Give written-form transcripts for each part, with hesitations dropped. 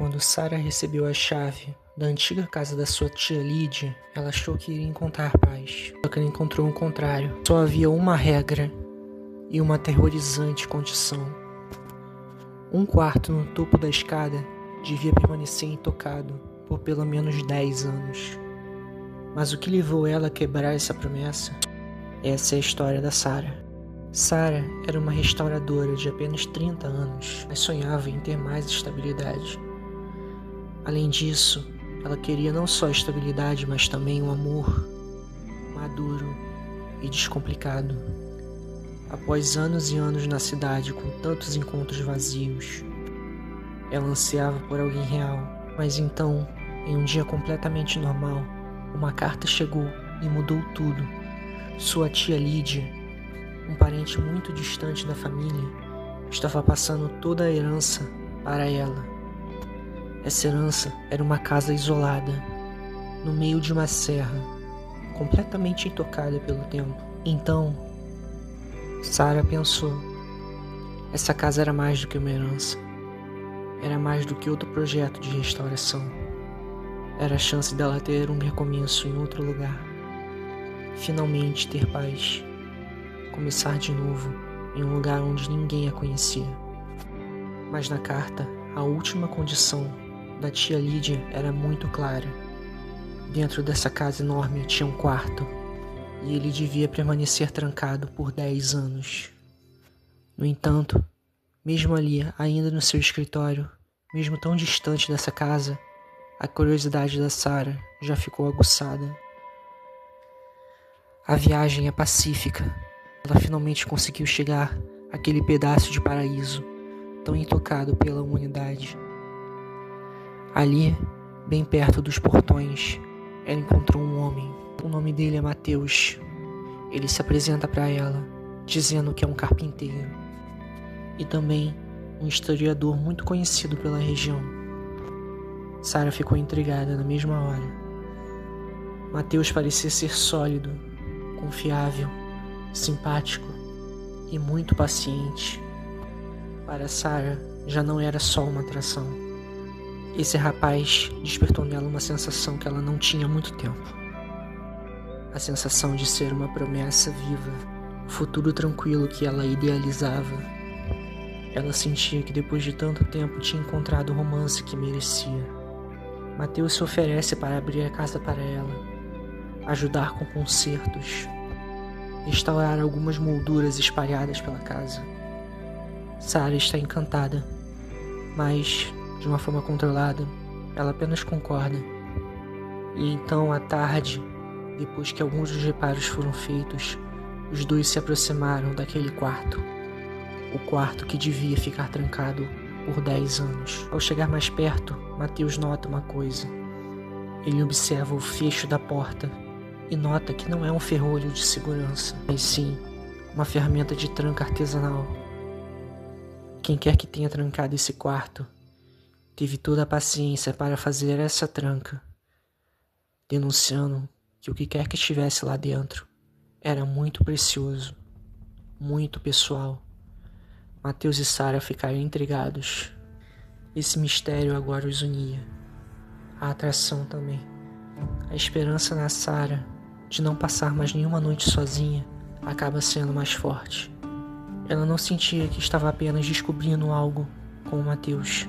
Quando Sarah recebeu a chave da antiga casa da sua tia Lídia, ela achou que iria encontrar paz. Só que ela encontrou o contrário. Só havia uma regra e uma aterrorizante condição. Um quarto no topo da escada devia permanecer intocado por pelo menos 10 anos. Mas o que levou ela a quebrar essa promessa? Essa é a história da Sarah. Sarah era uma restauradora de apenas 30 anos, mas sonhava em ter mais estabilidade. Além disso, ela queria não só estabilidade, mas também um amor maduro e descomplicado. Após anos e anos na cidade com tantos encontros vazios, ela ansiava por alguém real. Mas então, em um dia completamente normal, uma carta chegou e mudou tudo. Sua tia Lídia, um parente muito distante da família, estava passando toda a herança para ela. Essa herança era uma casa isolada, no meio de uma serra, completamente intocada pelo tempo. Então, Sarah pensou, essa casa era mais do que uma herança. Era mais do que outro projeto de restauração. Era a chance dela ter um recomeço em outro lugar. Finalmente ter paz. Começar de novo em um lugar onde ninguém a conhecia. Mas na carta, a última condição da tia Lídia era muito clara. Dentro dessa casa enorme tinha um quarto, e ele devia permanecer trancado por 10 anos. No entanto, mesmo ali, ainda no seu escritório, mesmo tão distante dessa casa, a curiosidade da Sarah já ficou aguçada. A viagem é pacífica. Ela finalmente conseguiu chegar àquele pedaço de paraíso, tão intocado pela humanidade. Ali, bem perto dos portões, ela encontrou um homem. O nome dele é Mateus. Ele se apresenta para ela, dizendo que é um carpinteiro e também um historiador muito conhecido pela região. Sarah ficou intrigada na mesma hora. Mateus parecia ser sólido, confiável, simpático e muito paciente. Para Sarah, já não era só uma atração. Esse rapaz despertou nela uma sensação que ela não tinha há muito tempo. A sensação de ser uma promessa viva, um futuro tranquilo que ela idealizava. Ela sentia que depois de tanto tempo tinha encontrado o romance que merecia. Mateus se oferece para abrir a casa para ela, ajudar com consertos, restaurar algumas molduras espalhadas pela casa. Sarah está encantada, mas, de uma forma controlada, ela apenas concorda. E então, à tarde, depois que alguns dos reparos foram feitos, os dois se aproximaram daquele quarto. O quarto que devia ficar trancado por 10 anos. Ao chegar mais perto, Mateus nota uma coisa. Ele observa o fecho da porta e nota que não é um ferrolho de segurança, mas sim uma ferramenta de tranca artesanal. Quem quer que tenha trancado esse quarto teve toda a paciência para fazer essa tranca, denunciando que o que quer que estivesse lá dentro era muito precioso, muito pessoal. Mateus e Sarah ficaram intrigados. Esse mistério agora os unia. A atração também. A esperança na Sarah de não passar mais nenhuma noite sozinha acaba sendo mais forte. Ela não sentia que estava apenas descobrindo algo com o Mateus,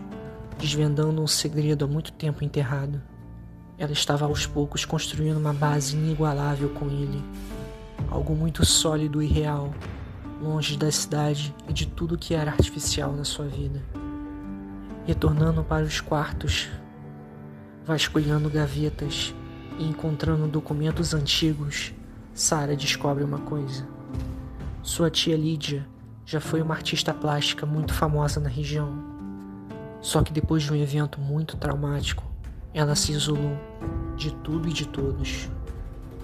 desvendando um segredo há muito tempo enterrado. Ela estava aos poucos construindo uma base inigualável com ele, algo muito sólido e real, longe da cidade e de tudo que era artificial na sua vida. Retornando para os quartos, vasculhando gavetas e encontrando documentos antigos, Sarah descobre uma coisa. Sua tia Lídia já foi uma artista plástica muito famosa na região. Só que depois de um evento muito traumático, ela se isolou de tudo e de todos.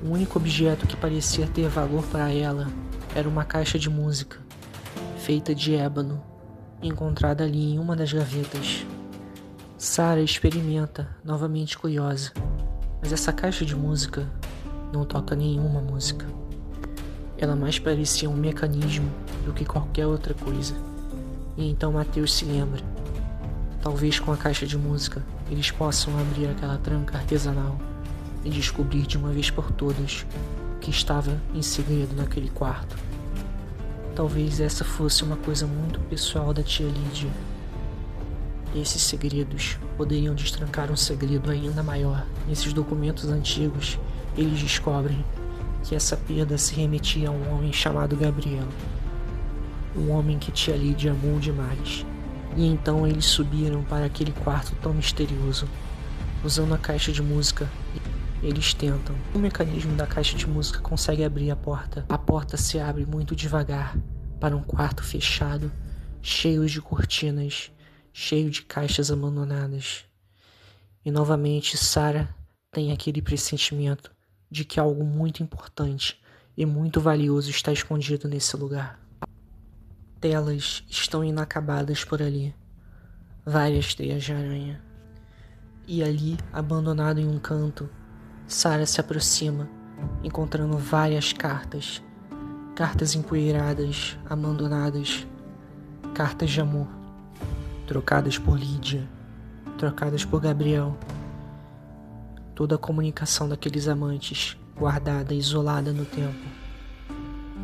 O único objeto que parecia ter valor para ela era uma caixa de música, feita de ébano, encontrada ali em uma das gavetas. Sarah experimenta, novamente curiosa, mas essa caixa de música não toca nenhuma música. Ela mais parecia um mecanismo do que qualquer outra coisa. E então Mateus se lembra. Talvez com a caixa de música eles possam abrir aquela tranca artesanal e descobrir de uma vez por todas o que estava em segredo naquele quarto. Talvez essa fosse uma coisa muito pessoal da tia Lídia. Esses segredos poderiam destrancar um segredo ainda maior. Nesses documentos antigos, eles descobrem que essa perda se remetia a um homem chamado Gabriel. Um homem que tia Lídia amou demais. E então eles subiram para aquele quarto tão misterioso. Usando a caixa de música, eles tentam. O mecanismo da caixa de música consegue abrir a porta. A porta se abre muito devagar para um quarto fechado, cheio de cortinas, cheio de caixas abandonadas. E novamente Sarah tem aquele pressentimento de que algo muito importante e muito valioso está escondido nesse lugar. Telas estão inacabadas por ali, várias teias de aranha. E ali, abandonado em um canto, Sarah se aproxima, encontrando várias cartas. Cartas empoeiradas, abandonadas, cartas de amor, trocadas por Lídia, trocadas por Gabriel. Toda a comunicação daqueles amantes, guardada, isolada no tempo.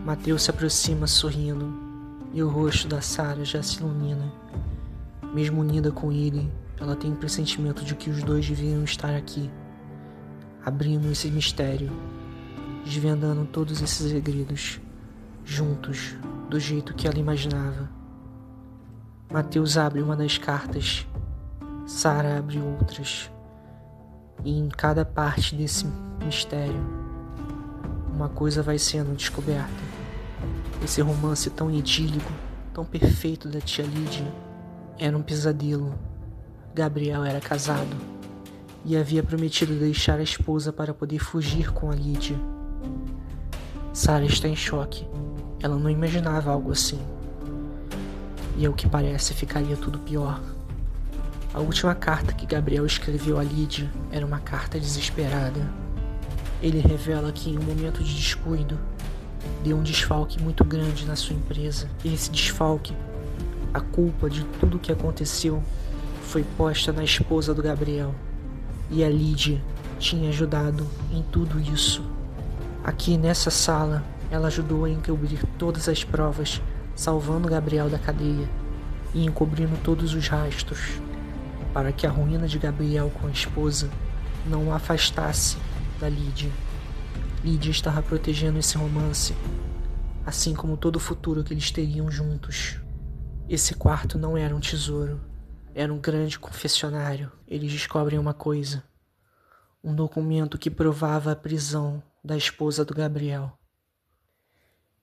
Mateus se aproxima sorrindo, e o rosto da Sarah já se ilumina. Mesmo unida com ele, ela tem o pressentimento de que os dois deveriam estar aqui, abrindo esse mistério, desvendando todos esses segredos, juntos, do jeito que ela imaginava. Mateus abre uma das cartas, Sarah abre outras, e em cada parte desse mistério, uma coisa vai sendo descoberta. Esse romance tão idílico, tão perfeito da tia Lídia, era um pesadelo. Gabriel era casado e havia prometido deixar a esposa para poder fugir com a Lídia. Sarah está em choque. Ela não imaginava algo assim. E ao que parece ficaria tudo pior. A última carta que Gabriel escreveu a Lídia era uma carta desesperada. Ele revela que em um momento de descuido, deu um desfalque muito grande na sua empresa. E esse desfalque, a culpa de tudo o que aconteceu, foi posta na esposa do Gabriel. E a Lídia tinha ajudado em tudo isso. Aqui nessa sala, ela ajudou a encobrir todas as provas, salvando Gabriel da cadeia e encobrindo todos os rastros, para que a ruína de Gabriel com a esposa não o afastasse da Lídia. Lídia estava protegendo esse romance, assim como todo o futuro que eles teriam juntos. Esse quarto não era um tesouro, era um grande confessionário. Eles descobrem uma coisa, um documento que provava a prisão da esposa do Gabriel.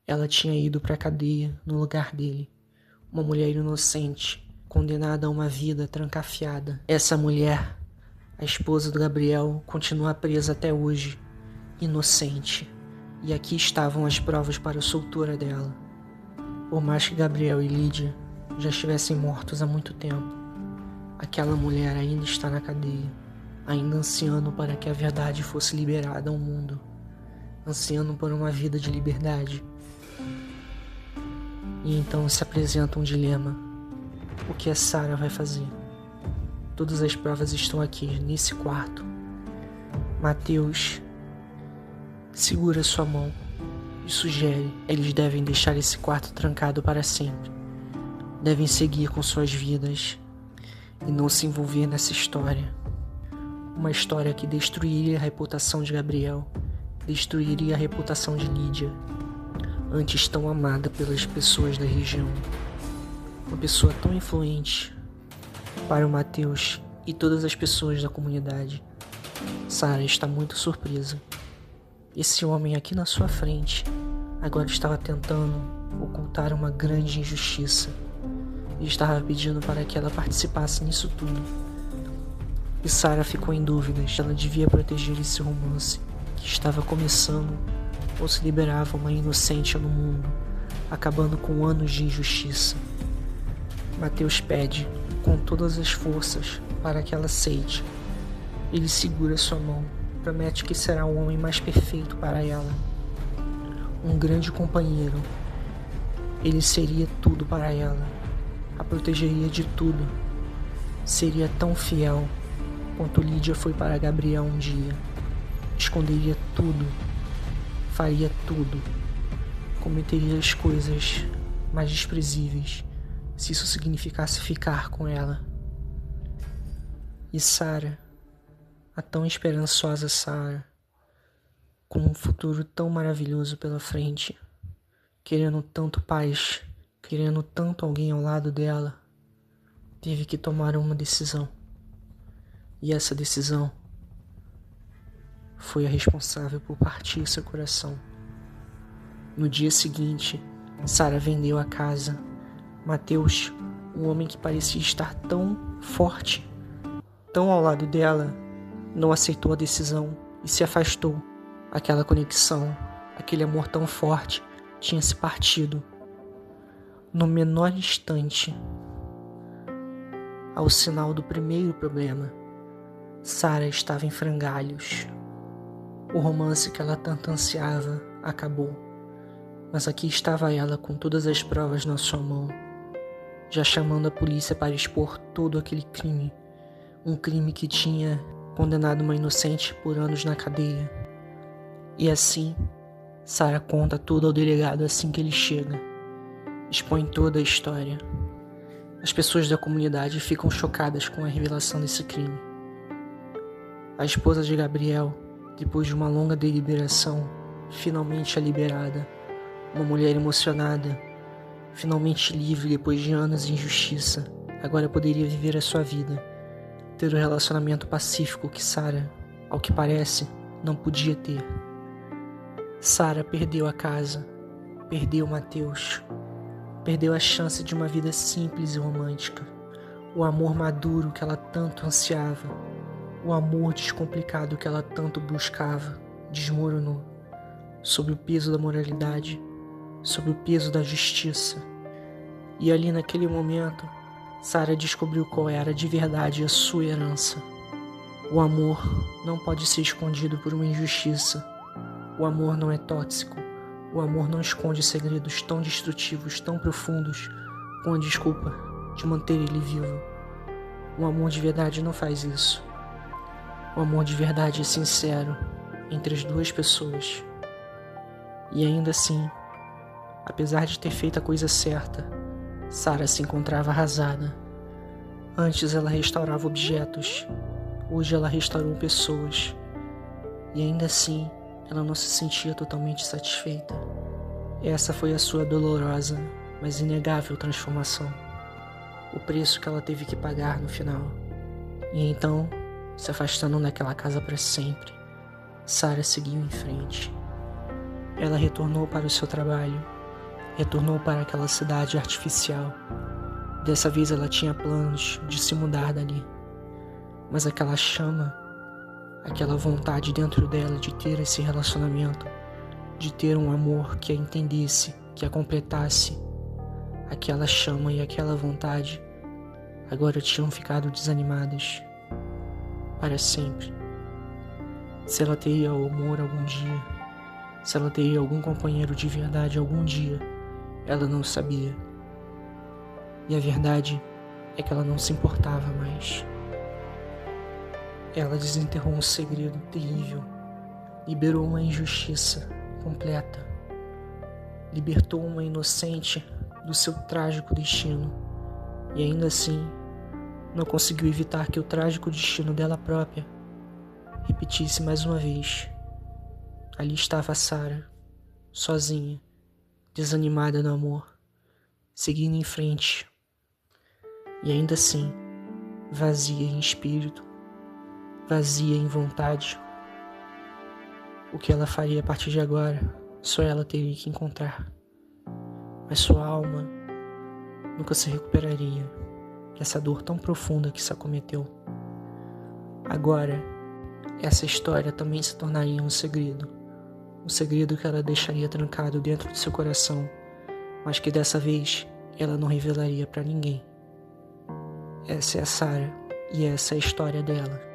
Ela tinha ido para a cadeia no lugar dele, uma mulher inocente, condenada a uma vida trancafiada. Essa mulher, a esposa do Gabriel, continua presa até hoje, inocente. E aqui estavam as provas para a soltura dela. Por mais que Gabriel e Lídia já estivessem mortos há muito tempo, aquela mulher ainda está na cadeia, ainda ansiando para que a verdade fosse liberada ao mundo, ansiando por uma vida de liberdade. E então se apresenta um dilema. O que a Sarah vai fazer? Todas as provas estão aqui, nesse quarto. Mateus segura sua mão e sugere: eles devem deixar esse quarto trancado para sempre. Devem seguir com suas vidas e não se envolver nessa história. Uma história que destruiria a reputação de Gabriel, destruiria a reputação de Lídia, antes tão amada pelas pessoas da região. Uma pessoa tão influente para o Mateus e todas as pessoas da comunidade. Sarah está muito surpresa. Esse homem aqui na sua frente agora estava tentando ocultar uma grande injustiça e estava pedindo para que ela participasse nisso tudo. E Sarah ficou em dúvidas se ela devia proteger esse romance que estava começando ou se liberava uma inocente no mundo, acabando com anos de injustiça. Mateus pede com todas as forças para que ela aceite. Ele segura sua mão, promete que será o homem mais perfeito para ela, um grande companheiro. Ele seria tudo para ela, a protegeria de tudo. Seria tão fiel quanto Lídia foi para Gabriel um dia. Esconderia tudo, faria tudo, cometeria as coisas mais desprezíveis se isso significasse ficar com ela. E Sarah, a tão esperançosa Sarah, com um futuro tão maravilhoso pela frente, querendo tanto paz, querendo tanto alguém ao lado dela, teve que tomar uma decisão. E essa decisão foi a responsável por partir seu coração. No dia seguinte, Sarah vendeu a casa. Mateus, um homem que parecia estar tão forte, tão ao lado dela, não aceitou a decisão e se afastou. Aquela conexão, aquele amor tão forte, tinha se partido. No menor instante, ao sinal do primeiro problema, Sarah estava em frangalhos. O romance que ela tanto ansiava acabou, mas aqui estava ela com todas as provas na sua mão, já chamando a polícia para expor todo aquele crime, um crime que tinha condenado uma inocente por anos na cadeia. E assim, Sarah conta tudo ao delegado assim que ele chega, expõe toda a história. As pessoas da comunidade ficam chocadas com a revelação desse crime. A esposa de Gabriel, depois de uma longa deliberação, finalmente é liberada. Uma mulher emocionada, finalmente livre depois de anos de injustiça, agora poderia viver a sua vida, ter o relacionamento pacífico que Sarah, ao que parece, não podia ter. Sarah perdeu a casa, perdeu Mateus, perdeu a chance de uma vida simples e romântica, o amor maduro que ela tanto ansiava, o amor descomplicado que ela tanto buscava, desmoronou, sob o peso da moralidade, sob o peso da justiça. E ali naquele momento, Sarah descobriu qual era de verdade a sua herança. O amor não pode ser escondido por uma injustiça. O amor não é tóxico. O amor não esconde segredos tão destrutivos, tão profundos, com a desculpa de manter ele vivo. O amor de verdade não faz isso. O amor de verdade é sincero entre as duas pessoas. E ainda assim, apesar de ter feito a coisa certa, Sarah se encontrava arrasada. Antes ela restaurava objetos, hoje ela restaurou pessoas. E ainda assim, ela não se sentia totalmente satisfeita. Essa foi a sua dolorosa, mas inegável transformação. O preço que ela teve que pagar no final. E então, se afastando daquela casa para sempre, Sarah seguiu em frente. Ela retornou para o seu trabalho, retornou para aquela cidade artificial. Dessa vez ela tinha planos de se mudar dali. Mas aquela chama, aquela vontade dentro dela de ter esse relacionamento, de ter um amor que a entendesse, que a completasse, aquela chama e aquela vontade agora tinham ficado desanimadas para sempre. Se ela teria o amor algum dia, se ela teria algum companheiro de verdade algum dia, ela não sabia. E a verdade é que ela não se importava mais. Ela desenterrou um segredo terrível, liberou uma injustiça completa, libertou uma inocente do seu trágico destino, e ainda assim não conseguiu evitar que o trágico destino dela própria repetisse mais uma vez. Ali estava Sarah, sozinha, desanimada no amor, seguindo em frente, e ainda assim vazia em espírito, vazia em vontade. O que ela faria a partir de agora, só ela teria que encontrar. Mas sua alma nunca se recuperaria dessa dor tão profunda que se acometeu. Agora, essa história também se tornaria um segredo que ela deixaria trancado dentro de seu coração, mas que dessa vez ela não revelaria para ninguém. Essa é a Sarah e essa é a história dela.